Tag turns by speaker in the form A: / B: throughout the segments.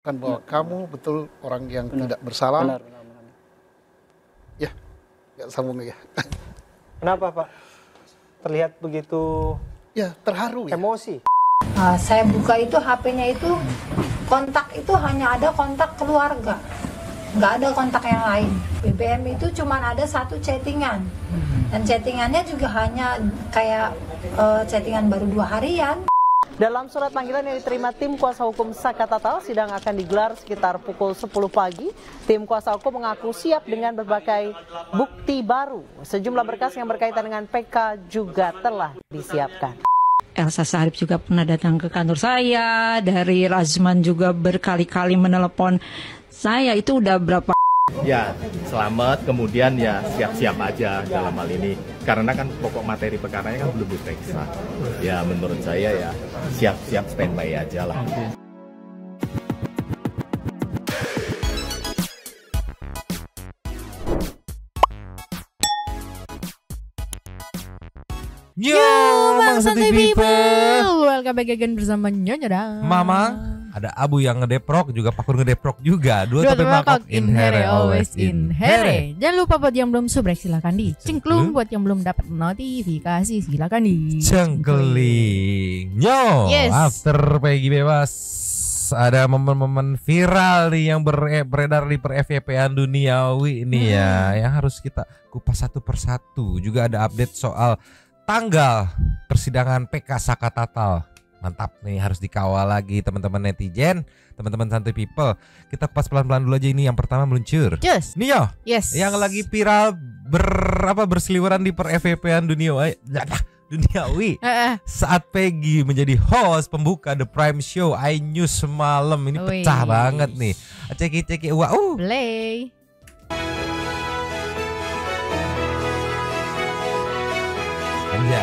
A: kan bahwa kamu betul orang yang tidak bersalah.
B: Benar.
A: Ya, nggak sambung ya.
C: Kenapa Pak? Terlihat begitu
A: Ya, terharu ya.
C: emosi.
D: Saya buka itu HP-nya itu kontak itu hanya ada kontak keluarga, nggak ada kontak yang lain. BBM itu cuma ada satu chattingan, dan chattingannya juga hanya kayak chattingan baru 2 harian.
E: Dalam surat panggilan yang diterima tim kuasa hukum Saka Tatal, sidang akan digelar sekitar pukul 10 pagi. Tim kuasa hukum mengaku siap dengan berbagai bukti baru. Sejumlah berkas yang berkaitan dengan PK juga telah disiapkan.
F: Elsa Syarif juga pernah datang ke kantor saya, dari Razman juga berkali-kali menelepon saya, itu udah berapa.
G: Ya, selamat, kemudian ya siap-siap aja dalam hal ini. Karena kan pokok materi perkaranya kan belum diperiksa. Ya menurut saya ya siap-siap standby aja lah.
H: Yo, Bang Santai People.
I: Welcome back again bersama Nyonya dan
H: Mamang. Ada Abu yang ngedeprok, juga Pakur ngedeprok juga. Dua tapi mangkok in here, always in here.
I: Jangan lupa buat yang belum subrek silakan dicengklung. Buat yang belum dapat notifikasi silakan
H: Cengkeling. Yo,
I: Yes.
H: after Peggy bebas, ada momen-momen viral nih yang beredar di per-FYP-an duniawi ini ya, yang harus kita kupas satu persatu. Juga ada update soal tanggal persidangan PK Saka Tatal. Mantap nih, harus dikawal lagi teman-teman netizen, teman-teman Santai People. Kita kupas pelan-pelan dulu aja ini. Yang pertama meluncur.
I: Just.
H: Nih yo,
I: Yes.
H: yang lagi viral berseliweran di per-FYP-an duniawi saat Peggy menjadi host pembuka The Prime Show iNews semalam. Ini pecah banget nih. Ceki wah
I: Play.
H: aja.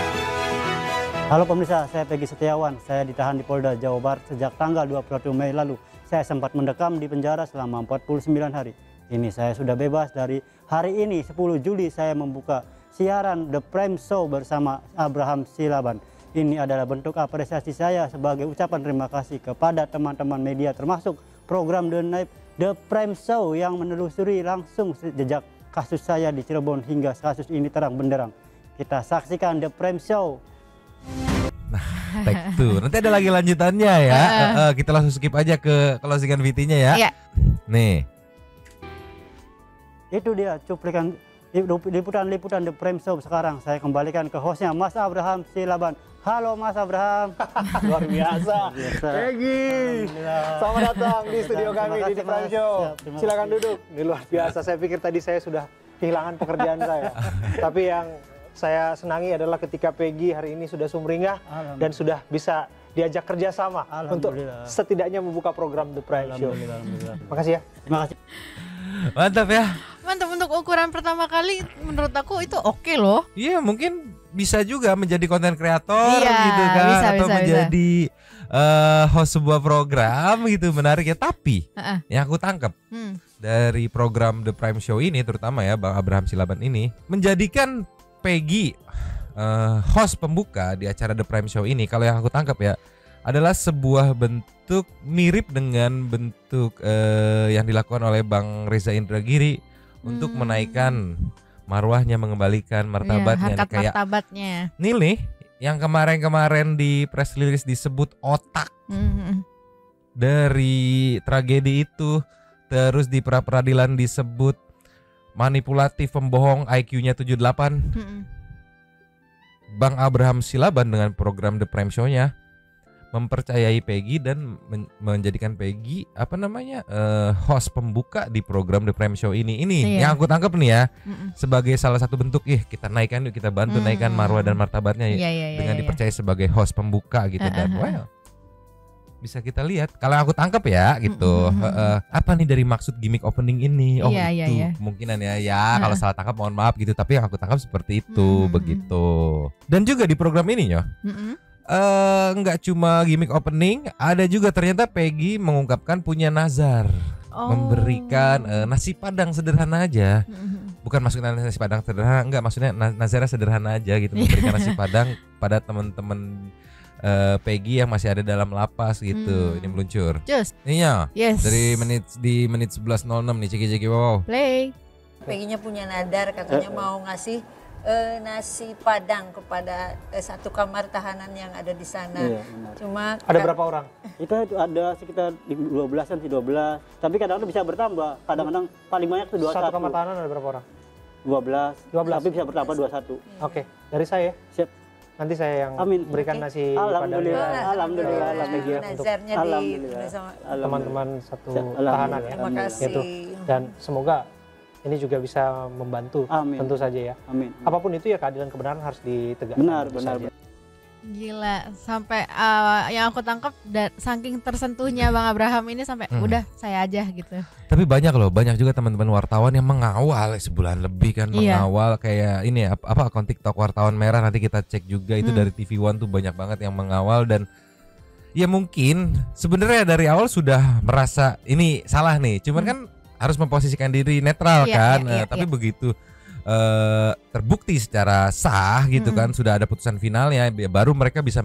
B: Halo pemirsa, saya Peggy Setiawan. Saya ditahan di Polda Jawa Barat sejak tanggal 21 Mei lalu. Saya sempat mendekam di penjara selama 49 hari. Ini saya sudah bebas. Dari hari ini 10 Juli saya membuka siaran The Prime Show bersama Abraham Silaban. Ini adalah bentuk apresiasi saya sebagai ucapan terima kasih kepada teman-teman media, termasuk program The Prime Show yang menelusuri langsung jejak kasus saya di Cirebon hingga kasus ini terang benderang. Kita saksikan The Prime Show.
H: Nah, take two. Nanti ada lagi lanjutannya ya. Kita langsung skip aja ke closingan VT-nya ya.
I: Iya.
H: Nih.
B: Itu dia cuplikan liputan The Prime Show. Sekarang saya kembalikan ke hostnya Mas Abraham Silaban. Halo Mas Abraham.
C: Luar biasa. Peggy, selamat datang di studio kami di The Prime Show. Silakan duduk. Ini luar biasa. Saya pikir tadi saya sudah kehilangan pekerjaan saya. Tapi yang saya senangi adalah ketika Peggy hari ini sudah sumringah dan sudah bisa diajak kerjasama untuk setidaknya membuka program The Prime Show. Makasih ya.
B: Terima kasih.
H: Mantap ya.
I: Mantap, untuk ukuran pertama kali menurut aku itu oke loh.
H: Iya, mungkin bisa juga menjadi konten kreator gitu kan,
I: bisa,
H: atau
I: bisa.
H: menjadi host sebuah program gitu, menarik ya. Tapi yang aku tangkap dari program The Prime Show ini, terutama ya Bang Abraham Silaban ini, menjadikan Peggy host pembuka di acara The Prime Show ini, kalau yang aku tangkap ya, adalah sebuah bentuk mirip dengan bentuk yang dilakukan oleh Bang Reza Indragiri untuk menaikkan marwahnya, mengembalikan martabatnya.
I: Harkat
H: Kayak
I: martabatnya.
H: nih yang kemarin di press release disebut otak dari tragedi itu, terus di pra-peradilan disebut manipulatif, pembohong, IQ-nya 78. Bang Abraham Silaban dengan program The Prime Show-nya mempercayai Peggy dan menjadikan Peggy host pembuka di program The Prime Show ini. Ini yang aku tangkap nih ya, sebagai salah satu bentuk kita naikkan yuk, kita bantu naikkan marwah dan martabatnya dengan dipercaya sebagai host pembuka gitu. Dan bisa kita lihat, kalau aku tangkap ya gitu, apa nih dari maksud gimmick opening ini? Oh itu kemungkinan ya kalau salah tangkap mohon maaf gitu, tapi yang aku tangkap seperti itu begitu. Dan juga di program ini nggak cuma gimmick opening, ada juga ternyata Peggy mengungkapkan punya nazar, memberikan nasi padang sederhana aja. Bukan maksudnya nasi padang sederhana, enggak, maksudnya nazarnya sederhana aja gitu, memberikan nasi padang pada teman-teman Peggy yang masih ada dalam lapas gitu. Ini meluncur.
I: Just.
H: Iya.
I: Yes.
H: Dari menit 11.06 nih ceki wow.
I: Play.
J: Peggy-nya punya nadar katanya mau ngasih nasi padang kepada satu kamar tahanan yang ada di sana.
B: Iya, benar.
J: Cuma
C: Ada berapa orang?
B: Itu ada sekitar 12-an sih, 12. Tapi kadang-kadang bisa bertambah. Kadang-kadang paling banyak tuh 21.
C: Satu kamar tahanan ada berapa orang?
B: 12.
C: 12.
B: Tapi bisa bertambah 21.
C: Oke, dari saya.
B: Siap.
C: Nanti saya yang berikan nasi
B: Alhamdulillah.
C: Alhamdulillah. Untuk
J: nazarnya
B: Alhamdulillah.
J: sama
C: teman-teman satu
B: Alhamdulillah.
C: tahanan ya.
J: Terima kasih.
C: Gitu. Dan semoga ini juga bisa membantu.
B: Amin.
C: Tentu saja ya.
B: Amin.
C: Apapun itu ya keadilan kebenaran harus ditegakkan.
B: Benar,
C: tentu
B: benar.
C: saja.
I: Gila, sampai yang aku tangkap saking tersentuhnya Bang Abraham ini sampai udah saya aja gitu.
H: Tapi banyak loh, banyak juga teman-teman wartawan yang mengawal sebulan lebih kan,
I: Iya.
H: mengawal kayak ini apa akun TikTok wartawan merah, nanti kita cek juga itu dari TV One tuh banyak banget yang mengawal. Dan ya mungkin sebenarnya dari awal sudah merasa ini salah nih, cuman kan harus memposisikan diri netral kan. Tapi begitu terbukti secara sah gitu kan, sudah ada putusan finalnya, baru mereka bisa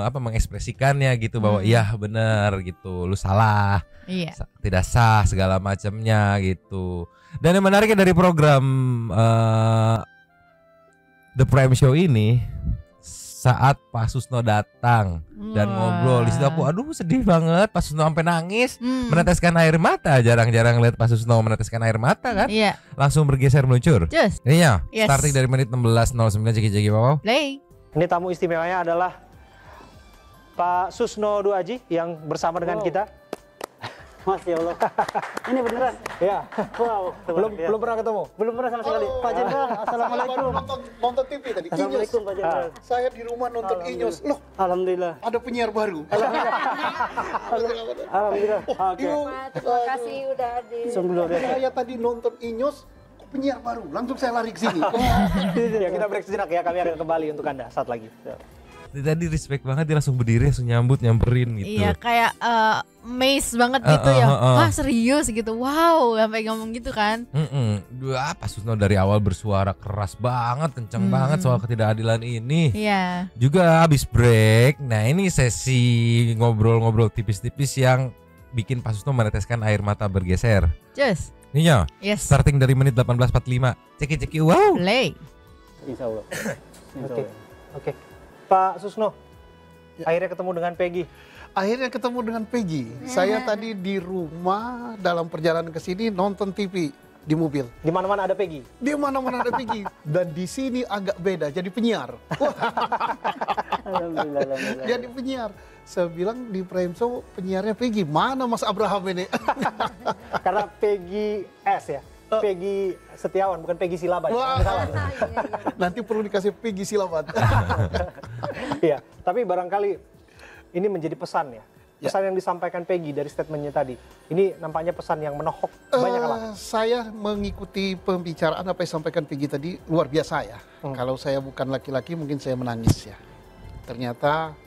H: mengekspresikannya gitu bahwa iya benar gitu, lu salah, tidak sah segala macamnya gitu. Dan yang menariknya dari program The Prime Show ini, saat Pak Susno datang dan ngobrol di situ, aku aduh sedih banget, Pak Susno sampai nangis, meneteskan air mata. Jarang-jarang lihat Pak Susno meneteskan air mata kan.
I: Iya.
H: Langsung bergeser meluncur.
I: Just.
H: Iya.
I: Yes.
H: Starting dari menit 16.09 ceki wow.
I: Play.
C: Ini tamu istimewanya adalah Pak Susno Duaji yang bersama dengan kita.
B: Masya Allah. Ini beneran?
C: Ya.
B: Wow.
C: Belum pernah ketemu?
B: Belum pernah sama sekali. Pak Jenderal, assalamualaikum.
A: Nonton TV tadi.
B: Assalamualaikum Pak Jenderal.
A: Saya di rumah nonton Inyos. Loh,
B: Alhamdulillah.
A: ada penyiar baru.
B: Alhamdulillah. Oke.
J: Terima kasih udah hadir.
A: Saya tadi nonton Inyos, kok penyiar baru. Langsung saya lari ke sini.
C: Ya, kita break sejenak ya, kami akan kembali untuk Anda saat lagi.
H: Tadi respect banget, dia langsung berdiri, langsung nyamperin gitu.
I: Iya, kayak amazed banget gitu ya. Wah, serius gitu. Wow, sampai ngomong gitu kan.
H: Pak Susno dari awal bersuara keras banget, kencang banget soal ketidakadilan ini.
I: Iya.
H: Juga habis break. Nah, ini sesi ngobrol-ngobrol tipis-tipis yang bikin Pak Susno meneteskan air mata bergeser.
I: Just.
H: Iya.
I: Yes.
H: Starting dari menit 18.45. Ceki wow.
I: Play.
B: Insya Allah.
C: Oke. Pak Susno, akhirnya ketemu dengan Peggy.
A: Akhirnya ketemu dengan Peggy. Saya tadi di rumah dalam perjalanan ke sini nonton TV di mobil.
C: Di mana-mana ada Peggy.
A: Di mana-mana ada Peggy. Dan di sini agak beda, jadi penyiar.
B: Alhamdulillah.
A: Jadi penyiar. Saya bilang di Prime Show penyiarnya Peggy. Mana Mas Abraham ini?
C: Karena Peggy S ya. Peggy Setiawan, bukan Peggy Silaban.
A: Nanti perlu dikasih Peggy Silaban.
C: Iya, tapi barangkali ini menjadi pesan ya. Pesan yang disampaikan Peggy dari statementnya tadi. Ini nampaknya pesan yang menohok banyak hal.
A: Saya mengikuti pembicaraan apa yang disampaikan Peggy tadi luar biasa ya. Kalau saya bukan laki-laki mungkin saya menangis ya. Ternyata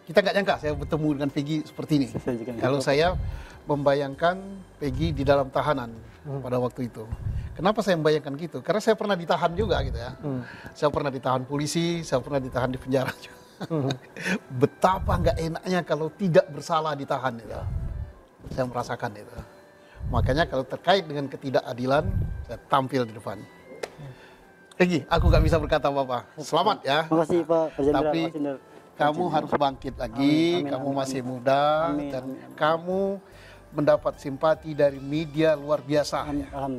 A: kita nggak nyangka saya bertemu dengan Peggy seperti ini. Kalau saya membayangkan Peggy di dalam tahanan pada waktu itu. Kenapa saya membayangkan gitu? Karena saya pernah ditahan juga gitu ya. Saya pernah ditahan polisi, saya pernah ditahan di penjara juga. Betapa nggak enaknya kalau tidak bersalah ditahan itu. Saya merasakan itu. Makanya kalau terkait dengan ketidakadilan, saya tampil di depan. Peggy, aku nggak bisa berkata apa-apa. Selamat ya.
B: Terima kasih Pak Jenderal.
A: Tapi kamu harus bangkit lagi. Kamu masih muda dan kamu mendapat simpati dari media luar biasa.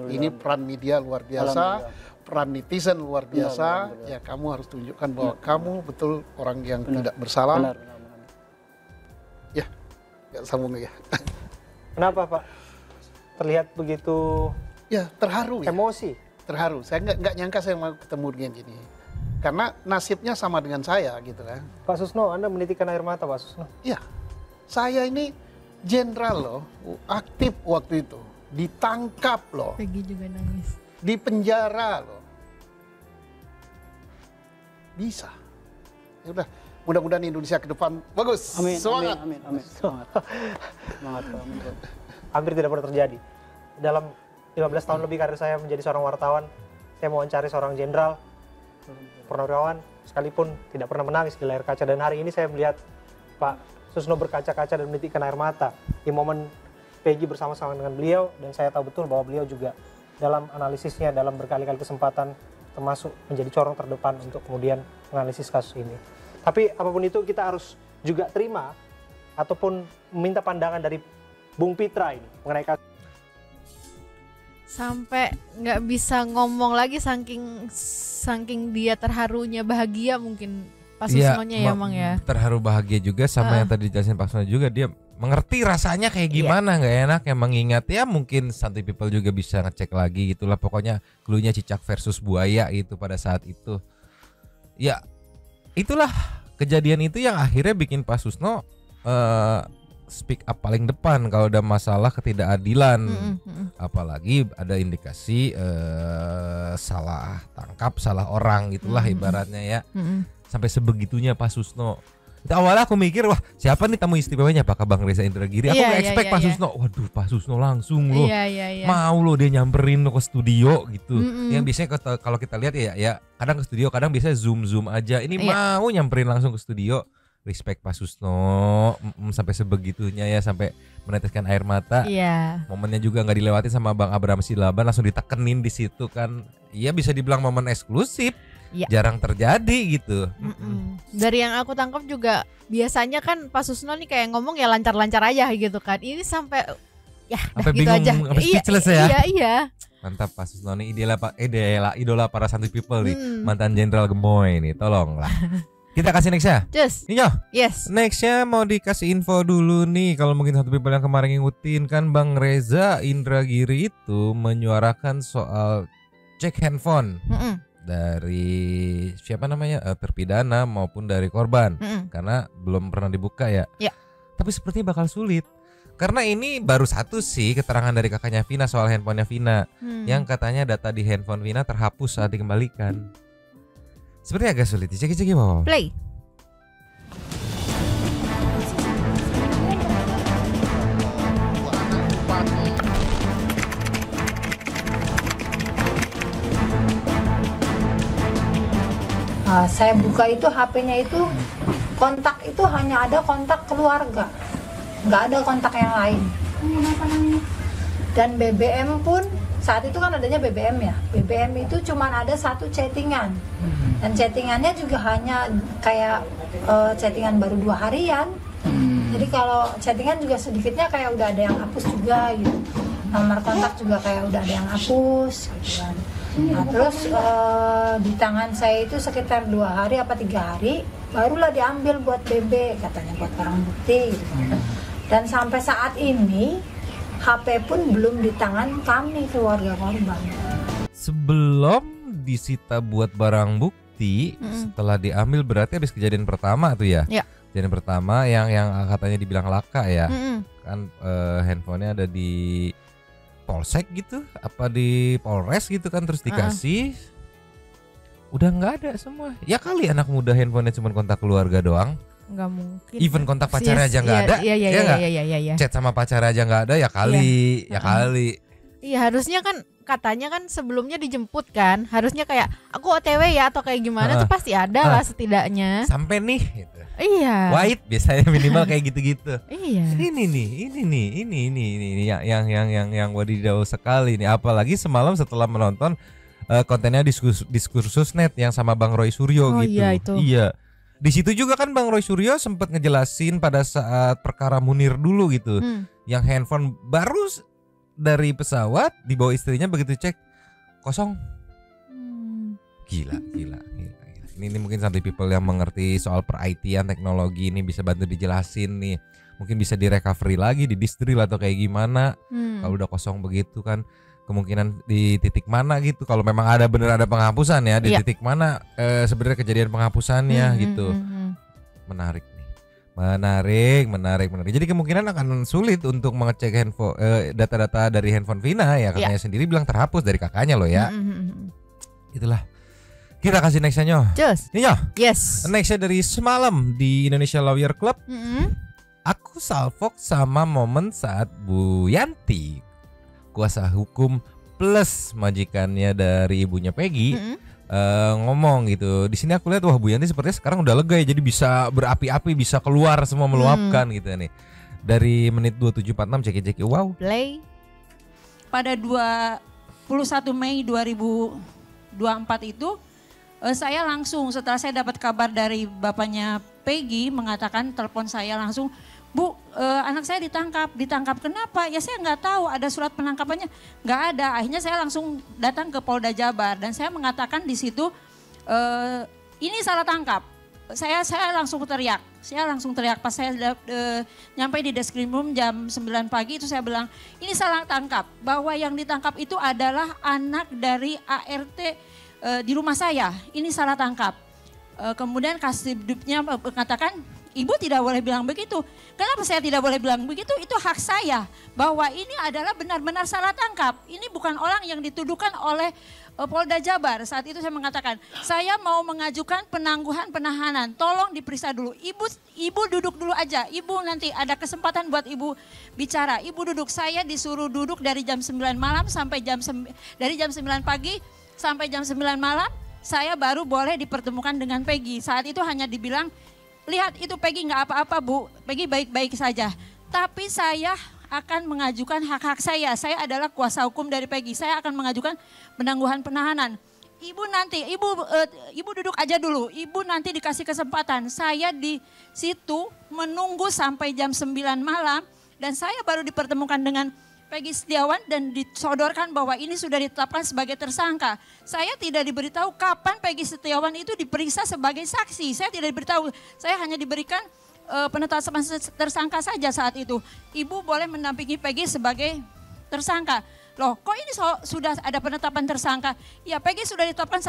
A: Ini peran media luar biasa, peran netizen luar biasa. Ya kamu harus tunjukkan bahwa kamu betul orang yang tidak bersalah. Ya, sambung ya.
C: Kenapa Pak? Terlihat begitu.
A: Ya terharu.
C: Emosi.
A: Terharu. Saya nggak nyangka saya mau ketemu dengan gini. Karena nasibnya sama dengan saya gitu kan.
C: Pak Susno, Anda menitikan air mata Pak Susno?
A: Iya. Saya ini jenderal loh, aktif waktu itu, ditangkap loh,
I: Peggy juga nangis,
A: di penjara loh, bisa. Ya udah, mudah-mudahan Indonesia ke depan bagus.
B: Amin.
A: Semangat.
B: Amin. Semangat.
C: Hampir tidak pernah terjadi. Dalam 15 tahun lebih karir saya menjadi seorang wartawan, saya mewawancari seorang jenderal, purnawirawan, sekalipun tidak pernah menangis di layar kaca. Dan hari ini saya melihat Pak Susno berkaca-kaca dan menitikkan air mata di momen Peggy bersama-sama dengan beliau, dan saya tahu betul bahwa beliau juga dalam analisisnya dalam berkali-kali kesempatan termasuk menjadi corong terdepan untuk kemudian menganalisis kasus ini. Tapi apapun itu kita harus juga terima ataupun meminta pandangan dari Bung Pitra ini mengenai kasus.
I: Sampai nggak bisa ngomong lagi saking dia terharunya, bahagia mungkin Pak Susnonya ya Mang ya.
H: Terharu bahagia juga sama yang tadi dijelasin Pak Susno juga, dia mengerti rasanya kayak gimana, nggak enak ya, mengingat ya mungkin Santuy People juga bisa ngecek lagi gitulah, pokoknya cluenya cicak versus buaya itu pada saat itu. Ya itulah kejadian itu yang akhirnya bikin Pak Susno speak up paling depan kalau ada masalah ketidakadilan, apalagi ada indikasi salah tangkap, salah orang gitulah ibaratnya ya. Sampai sebegitunya Pak Susno. Awalnya aku mikir, wah siapa nih tamu istimewanya, apakah Bang Reza Indragiri? Aku nggak expect Pak Susno. Waduh, Pak Susno langsung loh, mau loh dia nyamperin lo ke studio gitu. Yang biasanya kalau kita lihat ya kadang ke studio, kadang biasanya zoom aja. Ini mau nyamperin langsung ke studio. Respect Pak Susno, sampai sebegitunya ya, sampai meneteskan air mata. Momennya juga nggak dilewatin sama Bang Abraham Silaban, langsung ditekenin di situ kan. Iya bisa dibilang momen eksklusif. Jarang terjadi gitu.
I: Dari yang aku tangkap juga biasanya kan Pak Susno nih kayak ngomong ya lancar-lancar aja gitu kan. Ini sampai ya sampai gitu
H: bingung,
I: aja.
H: Sampai speechless ya.
I: Iya.
H: Mantap Pak Susno nih, idola para Santuy People nih, mantan Jenderal Gemoy nih, tolonglah. Kita kasih next ya.
I: Yes.
H: Nextnya mau dikasih info dulu nih, kalau mungkin Santuy People yang kemarin ngikutin kan, Bang Reza Indragiri itu menyuarakan soal cek handphone. Dari siapa namanya, terpidana maupun dari korban, karena belum pernah dibuka ya. Tapi sepertinya bakal sulit karena ini baru satu sih keterangan dari kakaknya Vina soal handphonenya Vina, yang katanya data di handphone Vina terhapus saat dikembalikan. Sepertinya agak sulit dicek-cek mau.
I: Play.
D: Saya buka itu HP-nya itu, kontak itu hanya ada kontak keluarga, nggak ada kontak yang lain. Dan BBM pun saat itu kan adanya BBM ya, BBM itu cuma ada satu chattingan, dan chattingannya juga hanya kayak chattingan baru 2 harian. Jadi kalau chattingan juga sedikitnya kayak udah ada yang hapus juga gitu, nomor kontak juga kayak udah ada yang hapus gitu kan. Nah, terus di tangan saya itu sekitar 2 hari apa 3 hari barulah diambil buat BB, katanya buat barang bukti gitu. Dan sampai saat ini HP pun belum di tangan kami keluarga korban.
H: Sebelum disita buat barang bukti, setelah diambil berarti habis kejadian pertama tuh ya. Kejadian pertama yang katanya dibilang laka ya. Kan handphonenya ada di Polsek gitu, apa di Polres gitu kan, terus dikasih, udah nggak ada semua. Ya kali anak muda handphonenya cuma kontak keluarga doang.
I: Nggak mungkin.
H: Even kontak pacar aja nggak ada.
I: Iya.
H: Chat sama pacar aja nggak ada, ya kali, kali.
I: Iya, harusnya kan katanya kan sebelumnya dijemput kan, harusnya kayak aku OTW ya atau kayak gimana tuh pasti ada lah setidaknya.
H: Sampai nih gitu.
I: Iya.
H: White biasanya minimal kayak gitu-gitu.
I: Ini
H: yang wadidaw sekali nih, apalagi semalam setelah menonton kontennya diskursus net yang sama Bang Roy Suryo gitu.
I: Iya itu.
H: Iya. Di situ juga kan Bang Roy Suryo sempat ngejelasin pada saat perkara Munir dulu gitu. Yang handphone baru dari pesawat dibawa istrinya, begitu cek kosong. Gila. Ini mungkin Santuy People yang mengerti soal per-IT-an teknologi ini bisa bantu dijelasin nih. Mungkin bisa di-recovery lagi, di-distril atau kayak gimana. Kalau udah kosong begitu kan, kemungkinan di titik mana gitu. Kalau memang ada ada penghapusan ya, di titik mana sebenarnya kejadian penghapusannya gitu. Menarik nih. Menarik. Jadi kemungkinan akan sulit untuk mengecek handphone data-data dari handphone Vina ya. Kakaknya sendiri bilang terhapus dari kakaknya loh ya. Itulah. Kita kasih nextnya.
I: Yes.
H: Nextnya dari semalam di Indonesia Lawyer Club. Aku salfok sama momen saat Bu Yanti, kuasa hukum plus majikannya dari ibunya Peggy, ngomong gitu. Di sini aku lihat wah Bu Yanti sepertinya sekarang udah lega ya, jadi bisa berapi-api, bisa keluar semua meluapkan gitu nih. Dari menit 27.46 ceki wow.
I: Play.
K: Pada 21 Mei 2024 itu saya langsung setelah saya dapat kabar dari bapaknya Peggy mengatakan, telepon saya langsung, Bu, anak saya ditangkap kenapa? Ya saya nggak tahu, ada surat penangkapannya nggak ada. Akhirnya saya langsung datang ke Polda Jabar dan saya mengatakan di situ ini salah tangkap. Saya langsung teriak. Pas saya nyampe di Deskrimum jam 9 pagi itu saya bilang ini salah tangkap, bahwa yang ditangkap itu adalah anak dari ART di rumah saya. Ini salah tangkap. Kemudian Kasdibduknya mengatakan Ibu tidak boleh bilang begitu. Kenapa saya tidak boleh bilang begitu? Itu hak saya. Bahwa ini adalah benar-benar salah tangkap. Ini bukan orang yang dituduhkan oleh Polda Jabar. Saat itu saya mengatakan, saya mau mengajukan penangguhan penahanan. Tolong diperiksa dulu. Ibu duduk dulu aja. Ibu nanti ada kesempatan buat Ibu bicara. Ibu duduk. Saya disuruh duduk dari jam 9 malam sampai dari jam 9 pagi sampai jam 9 malam. Saya baru boleh dipertemukan dengan Peggy. Saat itu hanya dibilang, lihat itu Peggy nggak apa-apa Bu, Peggy baik-baik saja. Tapi saya akan mengajukan hak-hak saya. Saya adalah kuasa hukum dari Peggy. Saya akan mengajukan penangguhan penahanan. Ibu duduk aja dulu. Ibu nanti dikasih kesempatan. Saya di situ menunggu sampai jam 9 malam dan saya baru dipertemukan dengan Peggy Setiawan dan disodorkan bahwa ini sudah ditetapkan sebagai tersangka. Saya tidak diberitahu kapan Peggy Setiawan itu diperiksa sebagai saksi. Saya tidak diberitahu. Saya hanya diberikan penetapan tersangka saja saat itu. Ibu boleh mendampingi Peggy sebagai tersangka. Loh, kok ini sudah ada penetapan tersangka? Ya, Peggy sudah ditetapkan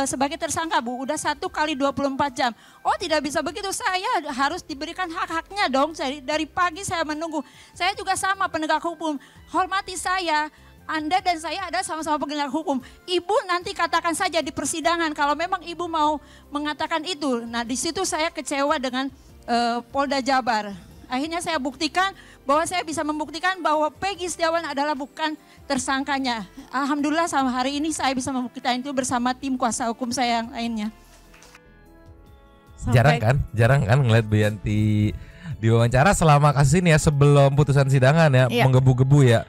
K: sebagai tersangka, Bu. Udah 1 kali 24 jam. Oh, tidak bisa begitu. Saya harus diberikan hak-haknya dong. Dari pagi saya menunggu. Saya juga sama penegak hukum. Hormati saya. Anda dan saya ada sama-sama penegak hukum. Ibu nanti katakan saja di persidangan kalau memang Ibu mau mengatakan itu. Nah, di situ saya kecewa dengan Polda Jabar. Akhirnya saya buktikan bahwa saya bisa membuktikan bahwa Peggy Setiawan adalah bukan tersangkanya. Alhamdulillah sama hari ini saya bisa membuktikan itu bersama tim kuasa hukum saya yang lainnya.
H: Jarang kan ngeliat Bu Yanti diwawancara selama kasus ini ya, sebelum putusan sidangan ya, menggebu-gebu ya.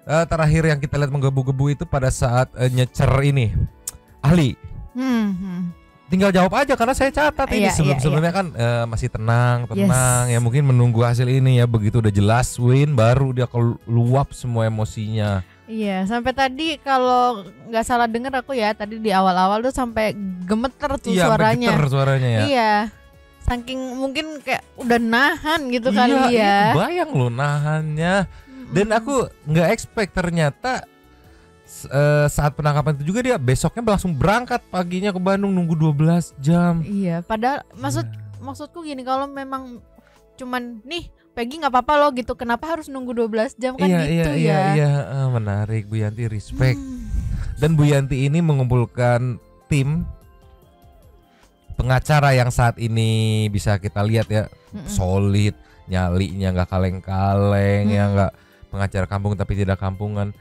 H: Terakhir yang kita lihat menggebu-gebu itu pada saat nyecer ini ahli. Tinggal jawab aja karena saya catat ini sebelumnya kan masih tenang ya, mungkin menunggu hasil ini ya, begitu udah jelas win baru dia keluap semua emosinya.
I: Iya, sampai tadi kalau nggak salah dengar aku ya, tadi di awal-awal tuh sampai gemeter tuh suaranya. Gemeter suaranya ya. Iya. Saking mungkin kayak udah nahan gitu kali ya. Iya,
H: kebayang lo nahannya. Dan aku nggak expect ternyata saat penangkapan itu juga dia besoknya langsung berangkat paginya ke Bandung nunggu 12 jam.
I: Iya, padahal maksudku gini, kalau memang cuman nih Peggy nggak apa-apa loh gitu, kenapa harus nunggu 12 jam kan gitu ya. Iya,
H: menarik Bu Yanti, respect. Dan Bu Yanti ini mengumpulkan tim pengacara yang saat ini bisa kita lihat ya, solid, nyalinya nggak kaleng-kaleng, ya nggak pengacara kampung tapi tidak kampungan.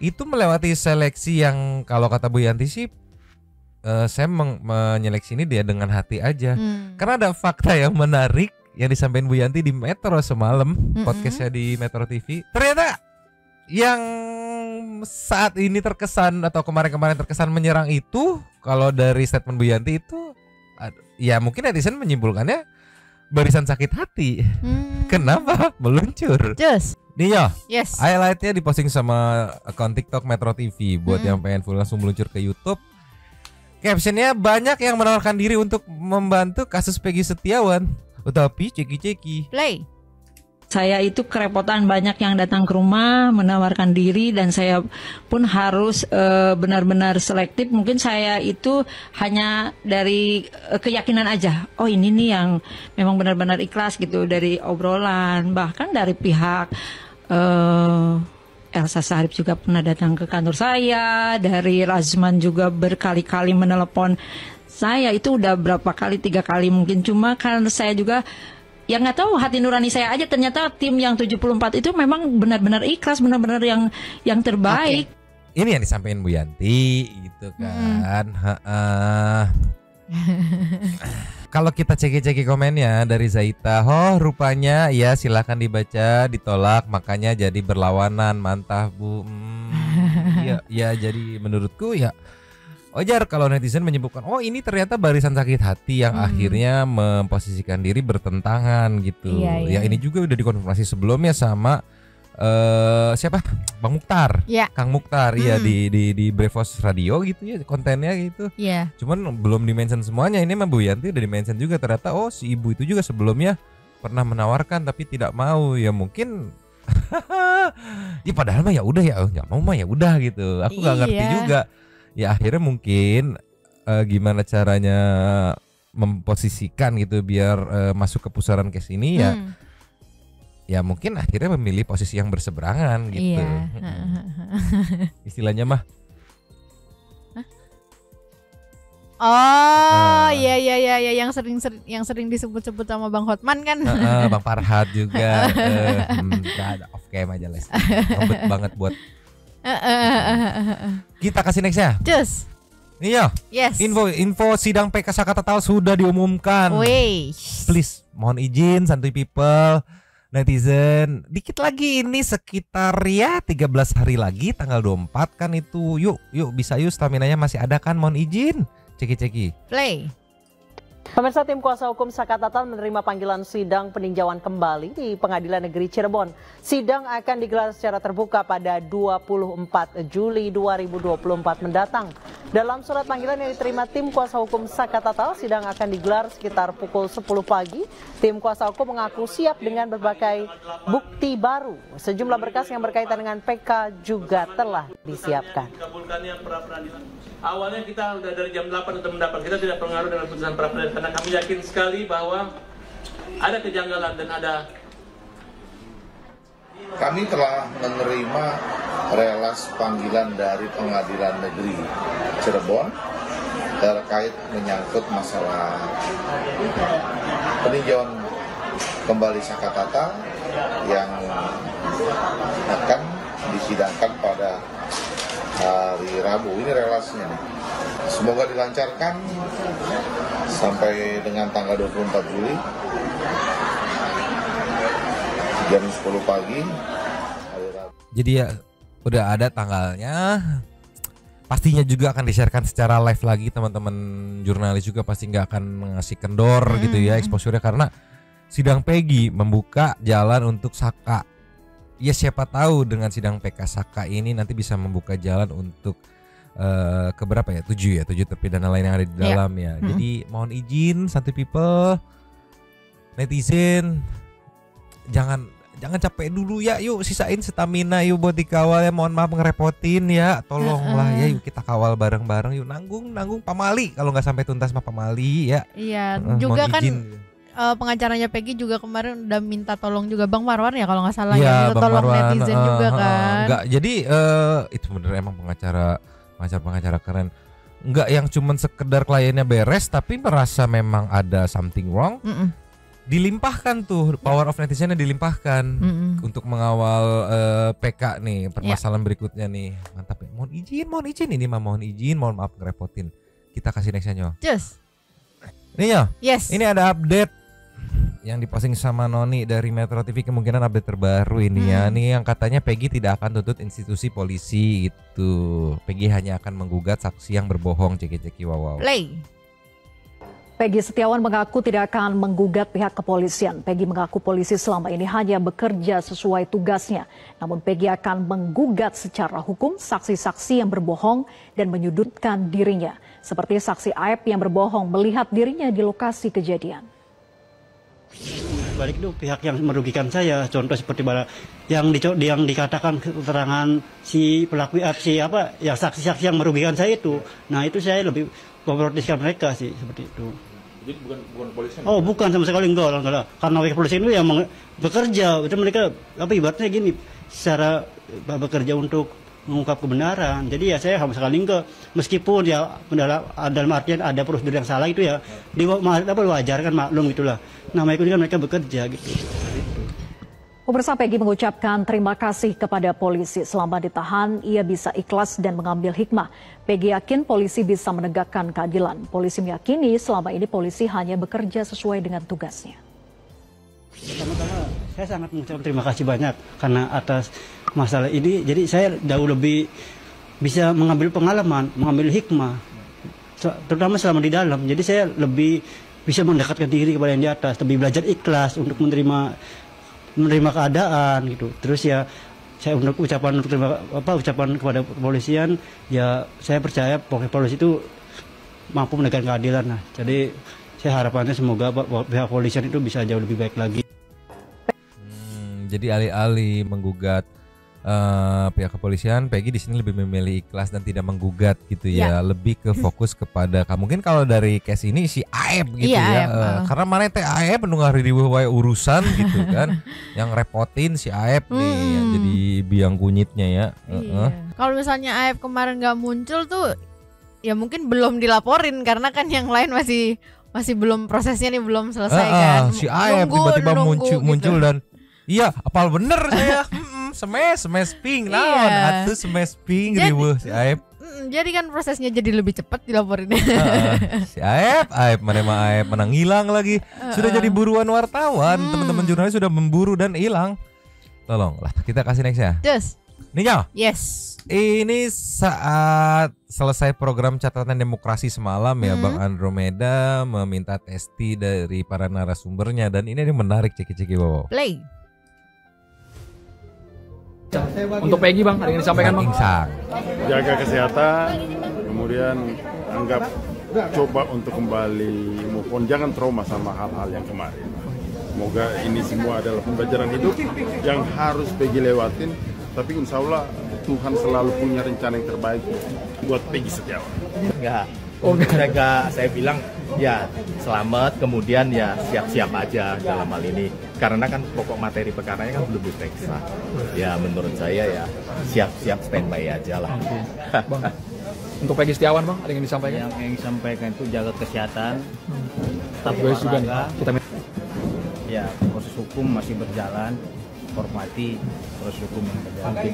H: Itu melewati seleksi yang kalau kata Bu Yanti sih saya menyeleksi ini dia dengan hati aja. Karena ada fakta yang menarik yang disampaikan Bu Yanti di Metro semalam, podcastnya di Metro TV. Ternyata yang saat ini terkesan atau kemarin-kemarin terkesan menyerang itu, kalau dari statement Bu Yanti itu ya mungkin netizen menyimpulkannya barisan sakit hati. Kenapa meluncur? Nih
I: yes.
H: Highlightnya diposting sama akun TikTok Metro TV. Buat yang pengen full langsung meluncur ke YouTube. Captionnya banyak yang menawarkan diri untuk membantu kasus Peggy Setiawan. Tapi ceki-ceki
I: play.
F: Saya itu kerepotan, banyak yang datang ke rumah menawarkan diri dan saya pun harus benar-benar selektif. Mungkin saya itu hanya dari keyakinan aja. Oh ini nih yang memang benar-benar ikhlas gitu, dari obrolan, bahkan dari pihak Elsa Syarif juga pernah datang ke kantor saya, dari Razman juga berkali-kali menelepon saya, itu udah berapa kali, 3 kali mungkin. Cuma karena saya juga ya nggak tahu, hati nurani saya aja, ternyata tim yang 74 itu memang benar-benar ikhlas, benar-benar yang terbaik.
H: ini yang disampaikan Bu Yanti gitu kan. Kalau kita ceki-ceki komennya dari Zaita, oh rupanya ya silakan dibaca, ditolak, makanya jadi berlawanan, mantap Bu. Ya jadi menurutku ya wajar kalau netizen menyebutkan, oh ini ternyata barisan sakit hati yang akhirnya memposisikan diri bertentangan gitu. Ya ini juga udah dikonfirmasi sebelumnya sama siapa? Bang Mukhtar, Kang Mukhtar, ya di Brevos Radio gitu ya kontennya gitu. Cuman belum di-mention semuanya. Ini mah Bu Yanti udah di-mention juga ternyata. Oh si ibu itu juga sebelumnya pernah menawarkan tapi tidak mau. Ya mungkin ya padahal mah ya udah ya nggak mau mah ya udah gitu. Aku nggak ngerti juga. Ya akhirnya mungkin gimana caranya memposisikan gitu biar masuk ke pusaran case ini ya. Ya mungkin akhirnya memilih posisi yang berseberangan gitu. Istilahnya mah.
I: Oh iya yang sering disebut-sebut sama Bang Hotman kan.
H: Bang Farhad juga. Gak ada off cam aja les. Rambut banget buat. Kita kasih next ya.
I: Cus.
H: Iya.
I: Yes.
H: Info sidang PK Sakatatal sudah diumumkan. Please mohon izin santuy people, netizen. Dikit lagi ini sekitar ya 13 hari lagi tanggal 24 kan itu. Yuk bisa yuk, staminanya masih ada kan, mohon izin. Ceki.
I: Play.
E: Pemirsa, tim kuasa hukum Sakatatal menerima panggilan sidang peninjauan kembali di Pengadilan Negeri Cirebon. Sidang akan digelar secara terbuka pada 24 Juli 2024 mendatang. Dalam surat panggilan yang diterima tim kuasa hukum Sakatatal, sidang akan digelar sekitar pukul 10 pagi. Tim kuasa hukum mengaku siap dengan berbagai bukti baru. Sejumlah berkas yang berkaitan dengan PK juga telah disiapkan.
L: Awalnya kita udah dari jam 8 untuk mendapat, kita tidak pengaruh dengan putusan pra peradilan karena kami yakin sekali bahwa ada kejanggalan dan ada.
M: Kami telah menerima relas panggilan dari Pengadilan Negeri Cirebon terkait menyangkut masalah peninjauan kembali Sakatatal yang akan disidangkan pada hari Rabu. Ini relasnya nih. Semoga dilancarkan sampai dengan tanggal 24 Juli jam 10 pagi hari Rabu.
H: Jadi ya udah ada tanggalnya. Pastinya juga akan di-sharekan secara live lagi, teman-teman jurnalis juga pasti nggak akan ngasih kendor gitu ya exposure-nya, karena sidang Peggy membuka jalan untuk Saka. Ya siapa tahu dengan sidang PK Saka ini nanti bisa membuka jalan untuk keberapa ya? 7 terpidana lain yang ada di dalam ya. Jadi mohon izin santuy people, netizen, jangan capek dulu ya. Yuk sisain stamina yuk buat dikawal ya. Mohon maaf ngerepotin ya. Tolonglah ya, yuk kita kawal bareng-bareng yuk. Nanggung pamali kalau nggak sampai tuntas mah pamali ya.
I: Iya, juga kan pengacaranya Peggy juga kemarin udah minta tolong juga Bang Marwan ya kalau nggak salah ya, minta tolong Marwan, netizen juga kan.
H: Enggak, jadi itu bener emang pengacara keren. Enggak yang cuman sekedar kliennya beres tapi merasa memang ada something wrong. Dilimpahkan tuh power of netizennya dilimpahkan untuk mengawal PK nih permasalahan berikutnya nih. Mantap ya. Mohon izin ini mah mohon maaf ngerepotin. Kita kasih nextnya Nyo.
I: Just.
H: Nih Nyo.
I: Yes.
H: Ini ada update yang diposting sama Noni dari Metro TV, kemungkinan update terbaru ini ya. Nih yang katanya Peggy tidak akan tuntut institusi polisi itu. Peggy hanya akan menggugat saksi yang berbohong. Ceki wow.
I: Play.
N: Peggy Setiawan mengaku tidak akan menggugat pihak kepolisian. Peggy mengaku polisi selama ini hanya bekerja sesuai tugasnya. Namun Peggy akan menggugat secara hukum saksi-saksi yang berbohong dan menyudutkan dirinya. Seperti saksi Aep yang berbohong melihat dirinya di lokasi kejadian.
B: Balik itu pihak yang merugikan saya, contoh seperti yang dikatakan keterangan si pelaku ya saksi-saksi yang merugikan saya itu. Nah itu saya lebih memproteskan mereka sih seperti itu.
L: Jadi bukan polisi?
B: Oh bukan sama sekali enggak. Karena kepolisian itu yang bekerja, itu mereka ibaratnya gini, secara bekerja untuk mengungkap kebenaran. Jadi ya saya sama sekali enggak, meskipun ya dalam artian ada prosedur yang salah itu ya wajar kan, maklum gitulah. Namanya itu kan mereka bekerja gitu.
N: Pemirsa, Peggy mengucapkan terima kasih kepada polisi. Selama ditahan, ia bisa ikhlas dan mengambil hikmah. Peggy yakin polisi bisa menegakkan keadilan. Polisi meyakini selama ini polisi hanya bekerja sesuai dengan tugasnya.
B: Pertama-tama saya sangat mengucapkan terima kasih banyak karena atas masalah ini. Jadi saya jauh lebih bisa mengambil pengalaman, mengambil hikmah, terutama selama di dalam. Jadi saya lebih bisa mendekatkan diri kepada yang di atas, lebih belajar ikhlas untuk menerima keadaan gitu. Terus ya saya ucapan kepada kepolisian, ya saya percaya polisi itu mampu menegakkan keadilan. Nah, jadi saya harapannya semoga pihak kepolisian itu bisa jauh lebih baik lagi.
H: Jadi alih-alih menggugat pihak kepolisian, Peggy di sini lebih memilih ikhlas dan tidak menggugat gitu ya, lebih ke fokus kepada mungkin kalau dari case ini si Aep gitu karena mana teh Aep nu ngariweuh urusan gitu kan, yang repotin si Aep nih yang jadi biang kunyitnya ya.
I: Kalau misalnya Aep kemarin nggak muncul tuh, ya mungkin belum dilaporin karena kan yang lain masih belum, prosesnya nih belum selesai kan.
H: Si Aep tiba-tiba muncul dan iya, apal bener saya. Semes ping naon atuh semes ping riweuh si Aep.
I: Jadi kan prosesnya jadi lebih cepat dilaporinnya.
H: Si Aep mana Aep menang hilang lagi. Sudah jadi buruan wartawan, teman-teman jurnalis sudah memburu dan hilang. Tolonglah kita kasih next ya.
I: Yes.
H: Nih
I: Yes.
H: Ini saat selesai program catatan demokrasi semalam ya, Bang Andromeda meminta testi dari para narasumbernya dan ini menarik ceki-ceki bawa.
I: Play.
O: Untuk Peggy Bang, ada yang disampaikan Bang?
P: Jaga kesehatan, kemudian coba untuk kembali move on, jangan trauma sama hal-hal yang kemarin. Semoga ini semua adalah pembelajaran hidup yang harus Peggy lewatin, tapi insya Allah Tuhan selalu punya rencana yang terbaik buat Peggy Setiawan.
G: Enggak, saya bilang ya selamat, kemudian ya siap-siap aja dalam hal ini. Karena kan pokok materi perkaranya kan belum diperiksa. Ya menurut saya ya siap-siap standby aja lah.
O: Bang, untuk Peggy Setiawan Bang, ada yang disampaikan?
Q: Yang disampaikan itu jaga kesehatan, tetap
O: olahraga.
Q: Ya, proses hukum masih berjalan, hormati proses hukum yang berjalan.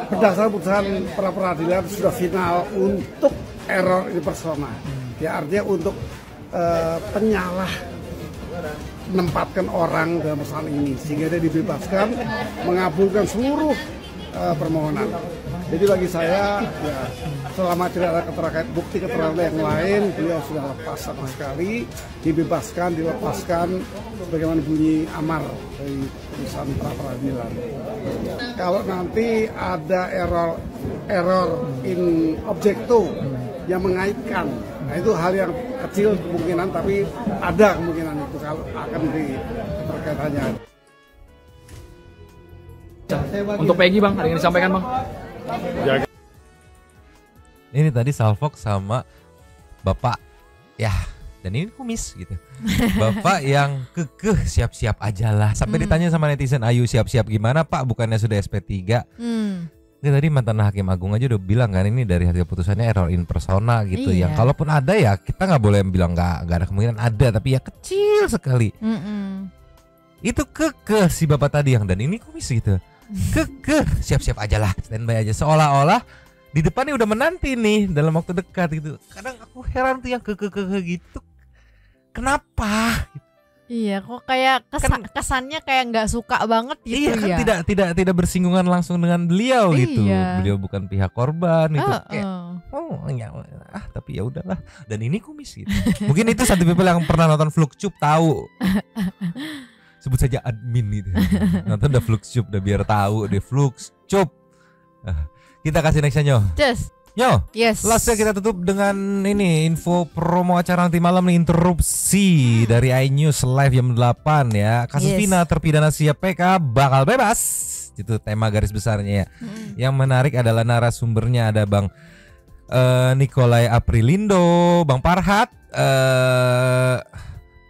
R: Berdasarkan putusan pra peradilan sudah final untuk error ini persona. Ya artinya untuk penyalah menempatkan orang dalam persoalan ini sehingga dia dibebaskan mengabulkan seluruh permohonan. Jadi bagi saya ya selama tidak ada bukti keterangan yang lain, beliau sudah lepas sama sekali, dilepaskan sebagaimana bunyi amar dari putusan pra peradilan. Kalau nanti ada error in objecto yang mengaitkan, nah itu hal yang kecil kemungkinan, tapi ada kemungkinan itu kalau akan terkaitannya.
O: Untuk Peggy Bang, ada yang disampaikan Bang?
H: Ini tadi Salfok sama Bapak ya, dan ini kumis gitu. Bapak yang kekeh siap-siap aja lah. Sampai ditanya sama netizen, Ayu siap-siap gimana Pak? Bukannya sudah SP3? Ini tadi mantan Hakim Agung aja udah bilang kan ini dari hasil putusannya error in persona gitu. Yang kalaupun ada ya kita nggak boleh bilang nggak ada kemungkinan ada, tapi ya kecil sekali. Itu kekeh si Bapak tadi yang dan ini kumis gitu. Kekeh siap-siap aja lah, standby aja, seolah-olah di depannya udah menanti nih dalam waktu dekat gitu. Kadang aku heran tuh yang kekeh gitu, kenapa?
I: Iya, kok kayak kesannya kayak nggak suka banget gitu.
H: Iya kan, tidak bersinggungan langsung dengan beliau gitu. Beliau bukan pihak korban itu kayak tapi ya udahlah. Dan ini kumis gitu. Mungkin itu satu people yang pernah nonton Flukcup tahu. Sebut saja admin gitu. Nonton udah Flukcup udah biar tahu deh Flukcup. Kita kasih nextnya Nyo.
I: Yes.
H: Lastnya kita tutup dengan ini info promo acara nanti malam nih, interupsi dari iNews Live jam 8 ya. Kasus Vina terpidana siap PK bakal bebas. Itu tema garis besarnya ya. Yang menarik adalah narasumbernya ada Bang Nikolai Aprilindo, Bang Parhat,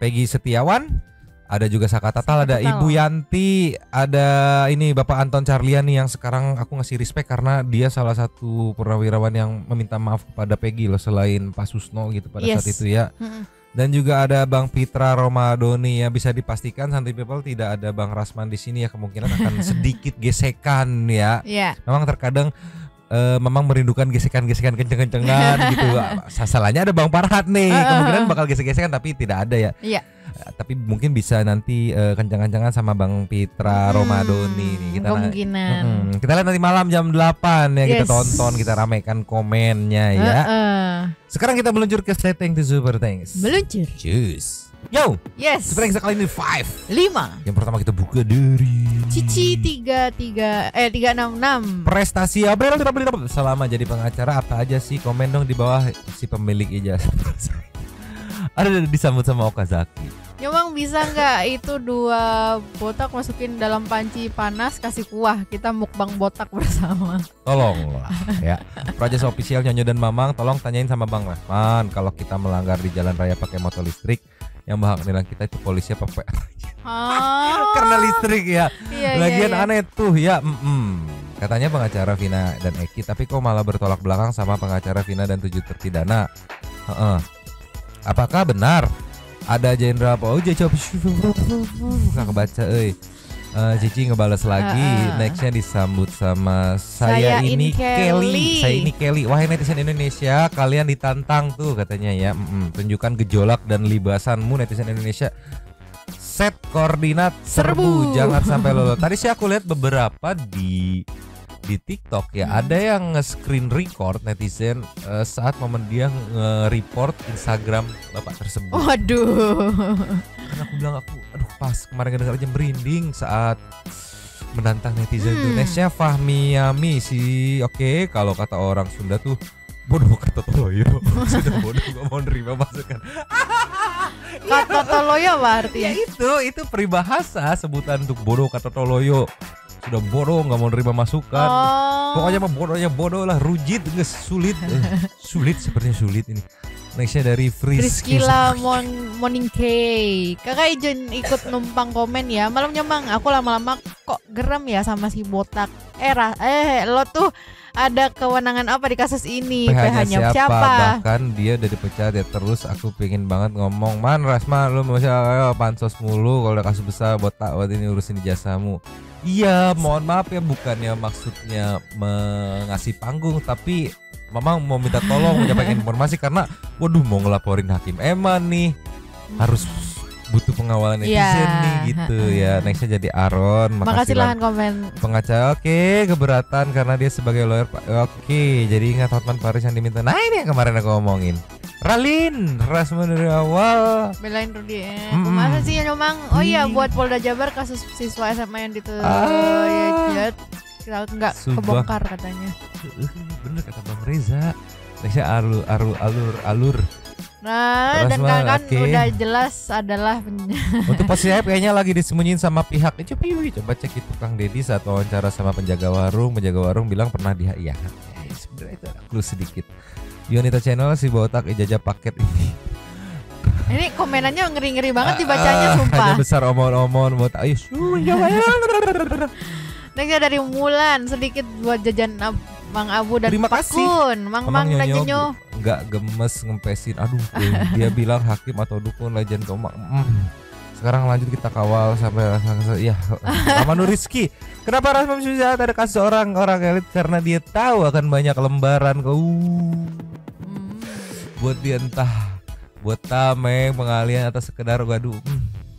H: Peggy Setiawan. Ada juga Saka Tatal, ada Ibu Yanti, ada ini Bapak Anton Carliani yang sekarang aku ngasih respect karena dia salah satu purnawirawan yang meminta maaf kepada Peggy loh selain Pak Susno gitu pada saat itu ya. Dan juga ada Bang Pitra Romadoni ya, bisa dipastikan Santai People tidak ada Bang Rasman di sini ya, kemungkinan akan sedikit gesekan ya.
I: Iya.
H: Memang terkadang memang merindukan gesekan-gesekan kenceng-kencengan gitu. Salahnya ada Bang Farhad nih, kemungkinan bakal gesek-gesekan tapi tidak ada ya.
I: Iya.
H: Tapi mungkin bisa nanti kencang-kencangan sama Bang Pitra Romadoni nih. Kita
I: kemungkinan.
H: Kita lihat nanti malam jam 8 ya, kita tonton, kita ramaikan komennya ya. Sekarang kita meluncur ke setting to Super Thanks.
I: Meluncur.
H: Cus. Yo.
I: Yes.
H: Super Thanks kali ini 5. Yang pertama kita buka dari
I: Cici 366.
H: Prestasi selama jadi pengacara apa aja sih? Komen dong di bawah si pemilik ijazah. Ada disambut sama Okazaki.
I: Memang bisa nggak itu 2 botak masukin dalam panci panas kasih kuah, kita mukbang botak bersama.
H: Tolonglah ya. Project official Nyonyo dan Mamang, tolong tanyain sama Bang Rahman kalau kita melanggar di jalan raya pakai motor listrik, yang berhak nilang kita itu polisi apa PA? Karena listrik ya. Lagian aneh tuh ya. Katanya pengacara Vina dan Eki, tapi kok malah bertolak belakang sama pengacara Vina dan 7 terpidana. Apakah benar ada Jenderal Pauja nggak kebaca Cici ngebales lagi. Nextnya disambut sama saya ini Kelly. Saya ini Kelly. Wahai netizen Indonesia, kalian ditantang tuh katanya ya. Tunjukkan gejolak dan libasanmu netizen Indonesia. Set koordinat serbu, jangan sampai lolos. Tadi sih aku lihat beberapa di TikTok ya, ada yang nge-screen record netizen saat momen dia nge-report Instagram bapak tersebut.
I: Waduh.
H: Karena aku bilang aduh pas kemarin ngedenger aja merinding saat menantang netizen tuh. Nextnya Fahmiami sih, oke, kalau kata orang Sunda tuh bodoh kata toloyo. Sudah bodoh gak mau nerima masukan.
I: Kata toloyo apa artinya?
H: Ya itu peribahasa sebutan untuk bodoh kata toloyo. Sudah bodoh nggak mau nerima masukan. Pokoknya mah bodohnya bodoh lah, rujit, sulit. Sulit sepertinya sulit ini. Nextnya dari
I: Friskila Morning Cake. Kakak izin ikut numpang komen ya. Malamnya Bang, aku lama-lama kok geram ya sama si botak. Lo tuh ada kewenangan apa di kasus ini? PH-nya siapa?
H: Bahkan dia udah dipecat ya. Terus aku pengen banget ngomong, Man Rasma lu masih pansos mulu, kalau ada kasus besar botak buat ini urusin ijazahmu. Iya, mohon maaf ya, bukannya maksudnya mengasih panggung, tapi Mamang mau minta tolong menyampaikan informasi karena waduh mau ngelaporin Hakim Eman nih, harus butuh pengawalan netizen nih gitu ya. Nextnya jadi Aaron.
I: Makasih lahan komen
H: pengacara. Oke, keberatan karena dia sebagai lawyer. Oke, jadi ingat Hotman Paris yang diminta. Nah ini yang kemarin aku ngomongin. Ralin Rasman dari awal
I: belain Rudi masa sih ya Mang? Oh iya, buat Polda Jabar kasus siswa SMA yang ya nggak kebongkar katanya.
H: Bener kata Bang Reza. Nextnya alur.
I: Nah, dan kan udah jelas adalah
H: untuk posisi kayaknya lagi disembunyiin sama pihak. Coba cek itu Kang Deddy saat wawancara sama penjaga warung bilang pernah dia ya sebenarnya itu ada clue sedikit. Yonita Channel si botak ijazah paket ini.
I: Ini komenannya ngeri-ngeri banget dibacanya sumpah.
H: Hanya besar omon-omon botak. Ayo
I: Nextnya dari Mulan, sedikit buat jajan Mang Abu dan
H: Terima
I: Pakun. Mang dan Nyonyo
H: nggak gemes ngempesin. Aduh, dia bilang hakim atau dukun legend Tomak. Sekarang lanjut kita kawal sampai ya. Ramanu Rizky. Kenapa Rasman Sujat ada kasus orang elit? Karena dia tahu akan banyak lembaran buat dia entah buat tameng pengalihan atau sekedar gaduh.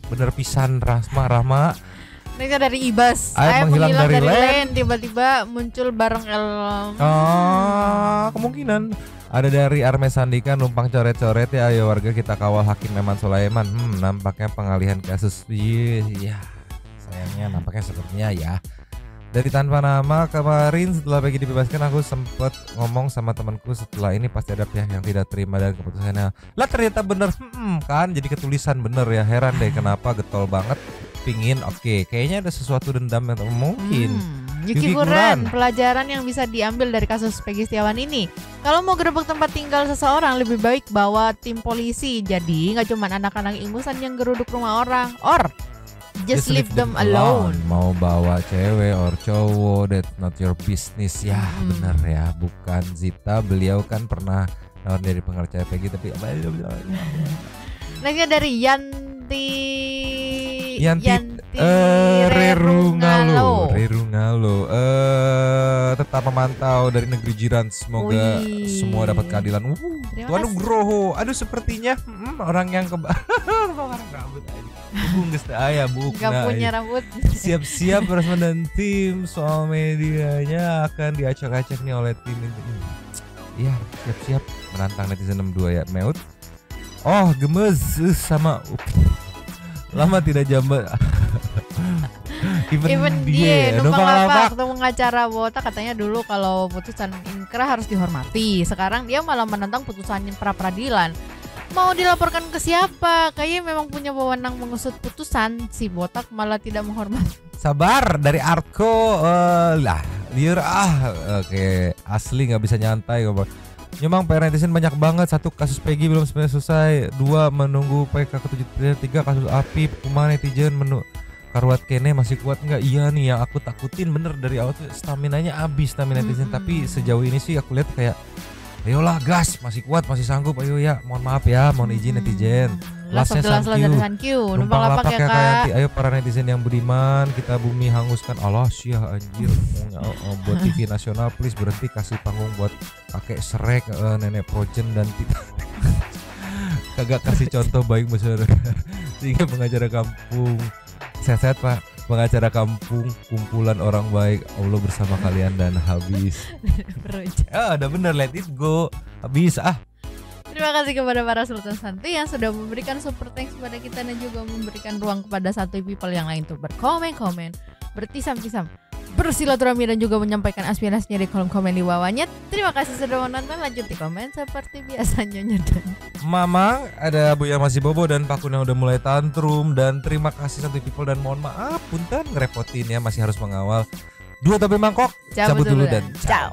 H: Bener pisan Rahma.
I: Ini dari Ibas. Saya menghilang dari land, tiba-tiba muncul bareng
H: kemungkinan ada dari Armes Sandika numpang coret-coret ya. Ayo warga kita kawal Hakim Eman Sulaiman. Nampaknya pengalihan kasus. Iya, sayangnya nampaknya sepertinya ya. Dari tanpa nama kemarin setelah Peggy dibebaskan aku sempat ngomong sama temanku setelah ini pasti ada pihak yang tidak terima dan keputusannya. Lah ternyata bener kan jadi ketulisan bener ya. Heran deh kenapa getol banget pingin kayaknya ada sesuatu dendam yang mungkin.
I: Yuki Kuran, pelajaran yang bisa diambil dari kasus Peggy Setiawan ini. Kalau mau gerebek tempat tinggal seseorang lebih baik bawa tim polisi. Jadi nggak cuma anak-anak ingusan yang geruduk rumah orang. Just leave them alone.
H: Mau bawa cewek or cowok, that's not your business ya. Bener ya, bukan Zita. Beliau kan pernah dari pengacara Peggy tapi
I: Nextnya dari Yanti
H: Rerungalo. Tetap memantau dari negeri jiran. Semoga semua dapat keadilan. Tuhan Nugroho. Aduh, sepertinya orang yang rambut
I: Gak punya rambut.
H: Siap-siap Rasman dan tim soal medianya akan diacak-acak nih oleh tim ini. Iya, siap-siap menantang netizen 62 ya. Meut. Oh, gemes sama lama tidak jambat.
I: Even dia numpang lapak atau pengacara Botak katanya dulu kalau putusan inkrah harus dihormati. Sekarang dia malah menentang putusan pra peradilan. Mau dilaporkan ke siapa? Kayaknya memang punya wewenang mengusut putusan. Si Botak malah tidak menghormati. Sabar dari Arko liar oke, asli nggak bisa nyantai kok. Memang PR netizen banyak banget. 1, kasus Peggy belum selesai. 2, menunggu PK ke-7. 3, kasus Api. Kumaha netizen karuat kene masih kuat nggak? Iya nih yang aku takutin bener dari awal tuh staminanya habis netizen. Tapi sejauh ini sih aku lihat kayak ayolah gas, masih kuat, masih sanggup. Ayo ya, mohon maaf ya, mohon izin netizen. Lastnya thank you. Numpang lapak ya Kak. Ayo para netizen yang budiman, kita bumi hanguskan. Allah syah anjir. Buat TV nasional please berhenti kasih panggung buat kakek Shrek, nenek Projen dan kagak kasih contoh baik masyarakat. Sehingga pengacara kampung sehat-sehat Pak, pengacara kampung kumpulan orang baik. Allah bersama kalian dan habis. Udah bener, let it go. Habis Terima kasih kepada para Sultan Santuy yang sudah memberikan super thanks kepada kita dan juga memberikan ruang kepada Santuy People yang lain untuk berkomen-komen, bertisam-tisam, bersilaturahmi dan juga menyampaikan aspirasinya di kolom komen di bawahnya. Terima kasih sudah menonton. Lanjut di komen seperti biasanya dan
H: Mamang, ada Buya Masih Bobo dan Pak Kun yang udah mulai tantrum. Dan terima kasih Santuy People dan mohon maaf punten ngerepotin ya, masih harus mengawal. 2 topi mangkok cabut dulu dan ciao.